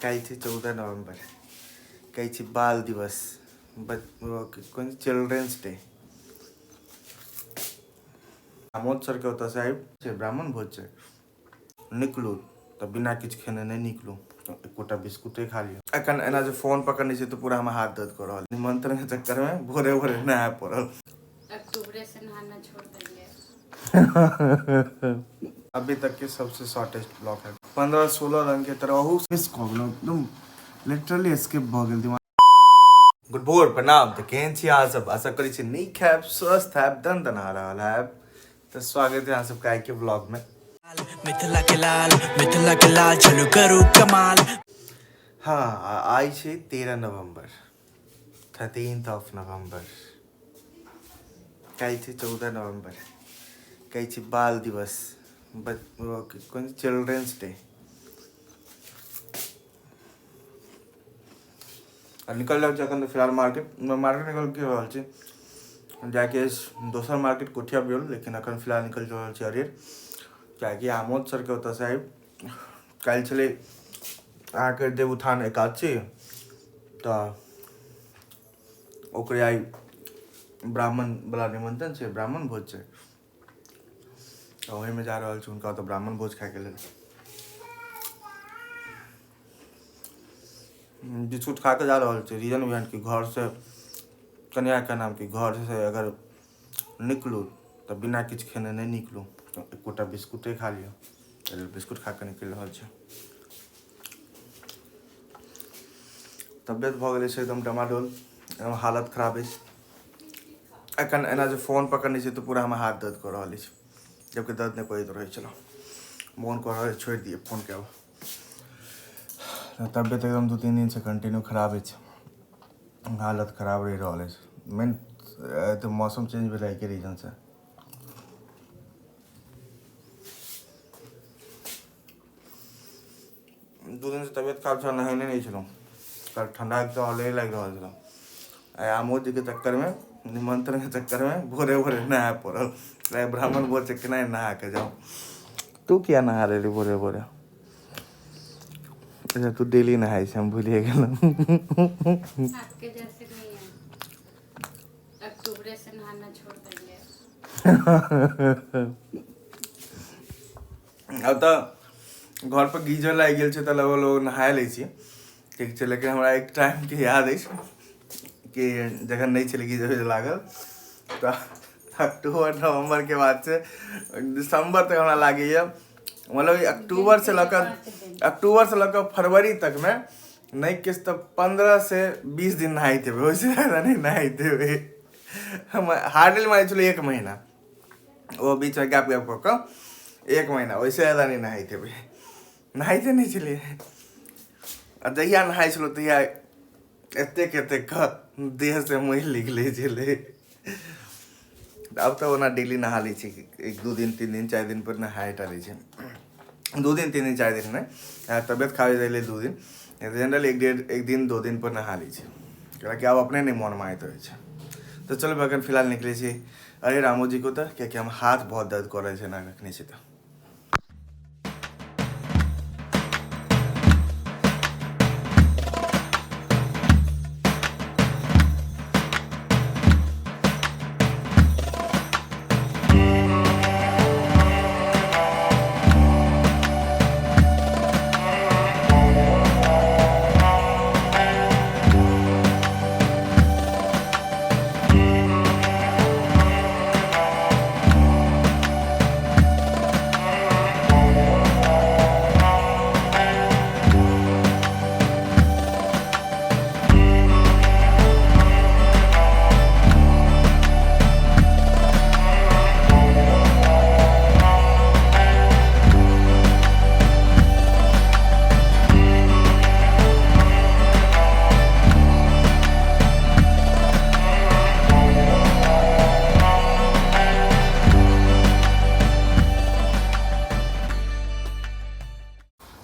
कल 14 नवंबर कल बाल दिवस चिल्ड्रेन्स डे आमोद सर के ओतऽ से ब्राह्मण भोज छै निकलू तऽ बिना किछु खेने नहीं निकलू एकोटा बिस्कुटे खा लियो एखन एना जे फोन पकड़ने छै तऽ पूरा हम हाथ दर्द कर रहल निमंत्रण के चक्कर में भोरे भोरे नहाय पड़ल अक्टूबर से नहाना छोड़ देंगे। अभी तक के सबसे शॉर्टेस्ट ब्लॉक है 15-16 रन के तरह एकदम लिटरली स्किप भ गेल दिमाग। गुड भोर प्रणाम तऽ केहन छी अहाँ सब, आशा करै छी नीक हैब, स्वस्थ हैब, दन रहल हैब। तऽ स्वागत है अहाँ सबके आइ के ब्लॉग में। मिथिला के लाल चलू करू कमाल। हाँ आई छै 13 नवंबर 13th of November कल छै 14 नवंबर कल छै बाल दिवस चिल्ड्रेन्स डे। निकल रहल छै अखन तऽ फिलहाल मार्केट निकल के रहल छै जाके दोसर मार्केट कोठिया भी होल, लेकिन अखन फिलहाल निकल रहल छै अरेर कियाकि आमोद सर के ओतऽ से आबि काल्हि छलै अहाँके देवउत्थान एकादशी तऽ ओकरे आई ब्राह्मण वाला निमंत्रण छै, ब्राह्मण भोज छै तऽ ओहिमे जा रहल छै हुनका ओतऽ ब्राह्मण भोज खायके लेल। बिस्कुट खा के जा रहल छै, रीजन भी कि घर से कन्या के नाम की घर से अगर निकलू तऽ बिना किछु खेने नहीं निकलू एकोटा बिस्कुटे खा लियो, बिस्कुट खा के निकलि रहल छै। तबियत भऽ गेलै छै एकदम डमाडोल, एकदम हालत खराब अछि। एखन एना जे फोन पकड़ने छै तऽ पूरा हमर हाथ दर्द कर रहल अछि, जबकि दर्द नहीं करैत रहै छलौ। मोन कर रहल छोड़ि दिए फोन के। तबियत एकदम 2-3 दिन से कंटिन्यू खराब अछि, हालत खराब रहि रहल अछि। मेन तो मौसम चेंज भेलै के रीजन से। दू दिन से तबियत खराब छल, नहेने नहीं छलहुँ, कल ठंडा तो ऑलरेडी लागि रहल छल। आइ आमोद जी के चक्कर में, निमंत्रण के चक्कर में भोरे भोरे नहाय पड़ल। ब्राह्मण भोज छै केना नहा के जाऊँ। तू किया नहा रही भोरे भोरे? अच्छा तू डेली नहाय छै, हम भूलिए गेलहुँ। आपके जैसे नहीं है, अक्टूबर से नहाना छोड़ देंगे। अब तऽ घर पर गीजर लागि गेल छै तऽ लोग नहाय लै छी, ठीक छै, लेकिन हमरा एक टाइम के याद अछि कि जखन नहीं छलै गीजर लागल तऽ अक्टूबर नवंबर के बाद से दिसंबर तक हमरा लागैए, मतलब अक्टूबर से लऽ कऽ फरवरी तक में नहीं किछु तऽ 15 से 20 दिन नहाते हुए, वैसे ज़्यादा नहीं नहाते हुए। हम हार्डली मान चलो 1 महीना, वो बीच में गैप कऽ 1 महीना, वैसे ज़्यादा नहीं नहाते हुए। नहाते नहीं चलिए आ जहिया नहाय छलहुँ तहिया एतेक देह से मैल निकले छलै। अब तो ओना डेली नहा लै छी, 1-2 दिन 3 दिन 4 दिन पर नहाय टा लै छै। 2 दिन 3 दिन 4 दिन नहीं, तबियत खराब रहलै 2 दिन, जनरल 1 दिन 2 दिन पर नहा लै छै, कियाकि आब अपने नहीं मन मानैत रहै छै। तो चलो अखन फिलहाल निकले छी अरे रामो जी को, तो कियाकि हम हाथ बहुत दर्द कर रहे थे ना रखने से।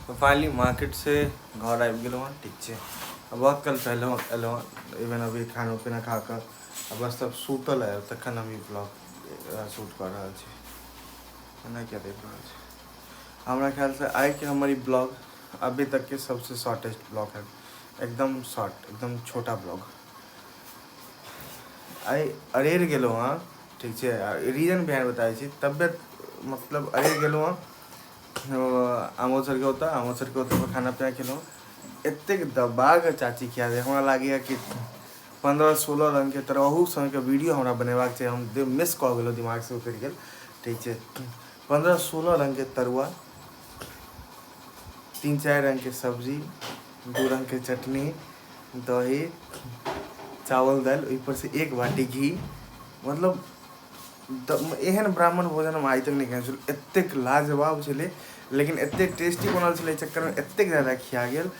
तो फाइनली मार्केट से घर आबि गेलहुँ, ठीक छै। बहुत कल पहले एलहुँ, इवन अभी खाना पीना खा कर बस सब सुतल है, तखन हम ब्लॉग शूट कर रहल छी। एना क्या देख रहल छी? हमरा ख्याल से आइ के हमर ई ब्लॉग अभी तक के सबसे शॉर्टेस्ट ब्लॉग है, एकदम शॉर्ट, एकदम छोटा ब्लॉग। आई अरेर गेलो हाँ, ठीक है। रीजन बिहान बताए छी, तबियत मतलब अरेर गेलो हाँ, आमोद सर के होता खाना पीना खेलो, एतेक दबा के चाची खिया दे, हमरा लागैया कि 15-16 रंग के तरह ओहू समय के वीडियो हमरा बनेबाक छै, हम मिस कऽ गेलहुँ, दिमाग से उतरि गेल, ठीक छै। 15-16 रंग के तरुआ, 3-4 रंग के सब्जी, 2 रंग के चटनी, दही, चावल दालि, ऊपर से 1 बाटी घी, मतलब एहन ब्राह्मण भोजन हम आइ तक नहीं खेने छलहुँ, एतेक लाजवाब छलै, लेकिन एतेक टेस्टी बनल छलै, चक्कर में एतेक ज़्यादा खिया गेल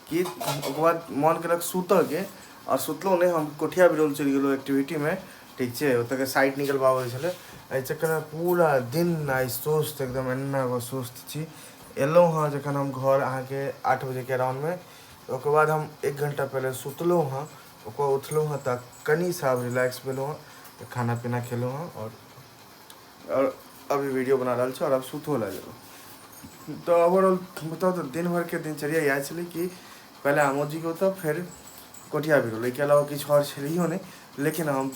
कि ओकर बाद मन केलक सुतऽके, और सुतलहुँ नहीं, हम कोठिया बिरौल चलि गेलहुँ एक्टिविटी में, ठीक है। ओतऽ साइट निकलबाबै छलै, एहि चक्कर में पूरा दिन आइ सुस्त, एकदम एना कऽ सुस्त छी। एलहुँ हाँ जखन हम घर अहाँके 8 बजे के अराउंड में, ओकर बाद हम 1 घंटा पहले सुतलहुँ हाँ, ओकर बाद उठलहुँ हाँ तऽ कनि सा रिलैक्स भेलहुँ हाँ, तो खाना पीना खेलहुँ हाँ, और अभी वीडियो बना रहा छे, और अब सुतो लगे। तो ओवरऑल बताओ तो दिन भर के दिनचर्या यह चली कि पहले आमोद जी के होता, फिर कोठिया बिरौल, के अलावा किछु और छलियो नहीं, लेकिन हम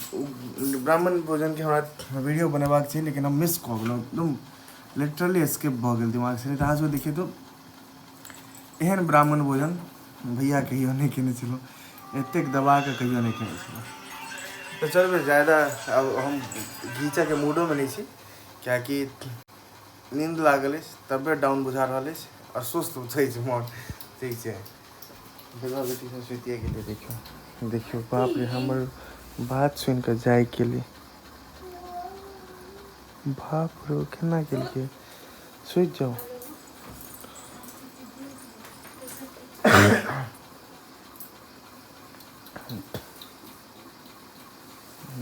ब्राह्मण भोजन के हमरा वीडियो बनेबाक छै, लेकिन हम मिस कऽ गेलहुँ, एकदम लिटरली स्किप भऽ गेल दिमाग से। आज वो देखिए तो एहन ब्राह्मण भोजन भैया कहियो नहीं केने छलहुँ, एतेक दबा के कहियो नहीं केने छलहुँ। तो चल ज़्यादा अब हम घीचा के मूडो में नहीं छी, क्या कि नींद लागल है, तबियत डाउन बुझा रहा है, और सुस्त बुझे मन, ठीक है। बेटा बेटी सब सुतिए गेलै, देखियो देखियो, बाप रे, हमर बात सुन के जाए के लिए, बाप रे केना गेलिए, सुत जाओ।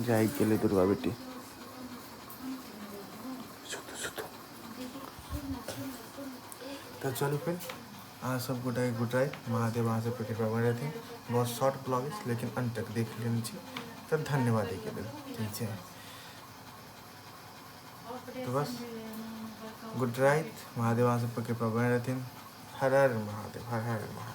जाए के लिए दुर्गा बेटी, सुतो सुतो। तो चलो फिर आज सब गुड नाइट, महादेव वहाँ से कृपा बने रहते। बहुत शॉर्ट ब्लॉग है, लेकिन अंत तक देख लेनी चाहिए, तब धन्यवाद के लिए, ठीक है। तो बस गुड नाइट, महादेव वहाँ से कृपा बने रहते। हर हर महादेव, हर हर महादेव।